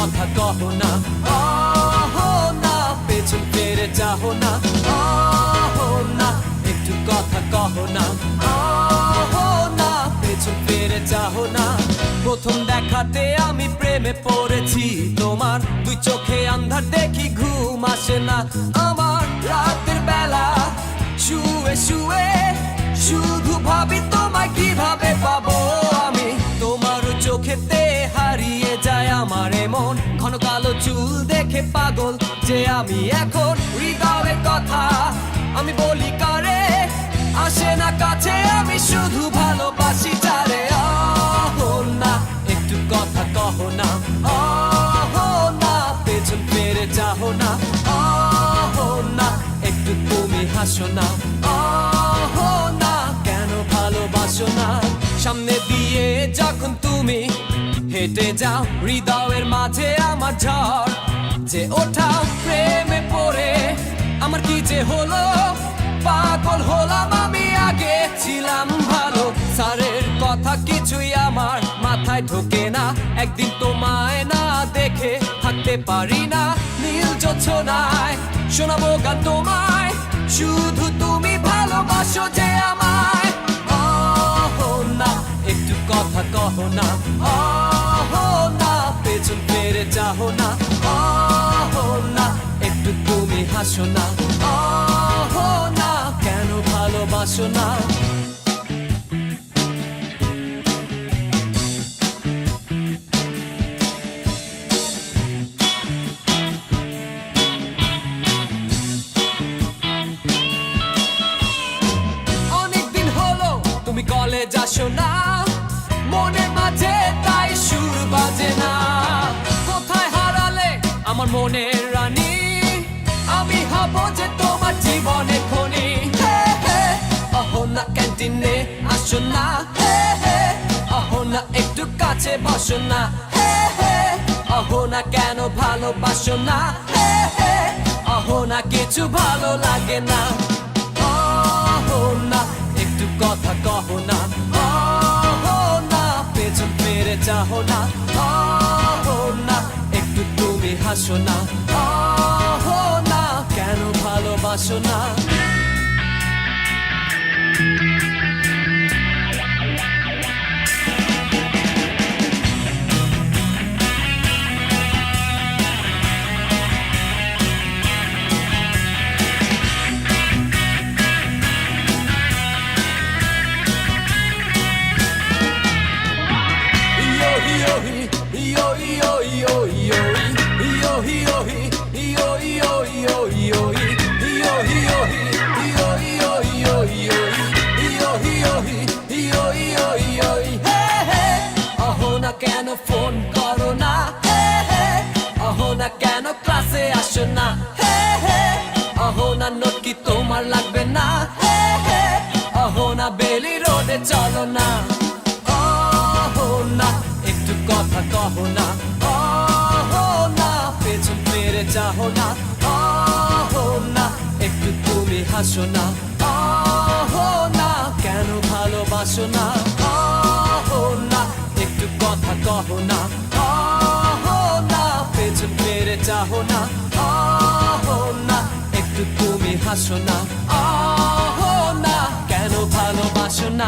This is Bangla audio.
কথা কহো না, না পেছন ফিরে যাও না, না একটু কথা কহো না, না পেছন ফিরে যাও না। প্রথম দেখাতে আমি প্রেমে পড়েছি তোমার, দুই চোখে আন্ধার দেখি ঘুম আসে না আমার। রাতের বেলা শুয়ে শুয়ে শুধু ভাবি তোমায় কিভাবে পাবো আমি। তোমার চোখেতে হারিয়ে যায় আমার মন, ঘন কালো চুল দেখে পাগল যে আমি এখন। হৃদয়ের কথা আমি বলি কারে, আসে না কাছে আমি শুধু ভালোবাসি যারে। না একটু কথা কহো না, না পেছন ফিরে যাও না, না একটু তুমি হাসো না, না কেন ভালোবাসো না। সামনে দিয়ে যখন তুমি হেঁটে যাও, হৃদয়ের মাঝে আমার ঝড় যে ওঠাও। প্রেমে পড়ে আমার কি যে হলো, পাগল হলাম আমি, আগে ছিলাম ভালো। স্যারের কথা কিছুই আমার মাথায় ঢোকে না, একদিন তোমায় না দেখে থাকতে পারি না। নীল জোছনায় শোনাবো গান তোমায়, শুধু তুমি ভালোবাসো যে আমায়। না একটু কথা কহো না, না পেছন ফিরে যাও না, না একটু তুমি হাসো না, না কেন ভালোবাসো না। অনেকদিন হলো তুমি কলেজ আসো না, মনের মাঝে তাই সুর বাজে না। কোথায় হারালে আমার মনের রানী, আমি হব যে তোমার জীবনে খনি। অহো না ক্যান্টিনে আসো না, অহো না একটু কাছে বসো না, অহো না কেন ভালোবাসো না, অহো না কিছু ভালো লাগে না। অহো না একটু কথা কহো না, না পেছন ফিরে যাও না, না একটু তুমি হাসো না, না কেন ভালোবাসো না। কেন ফোন করো না, অহো না কেন ক্লাসে আসো না, অহো না নোট কি তোমার লাগবে না, অহো না বেলি রোডে চলো না। অহো না একটু কথা কহো না, না পেছন ফিরে যাও না, না একটু তুমি হাসো না, না কেন ভালোবাসো না। না একটু কথা কহো না, না পেছন ফিরে যাও না, না একটু তুমি হাসো না, না কেন ভালোবাসো না।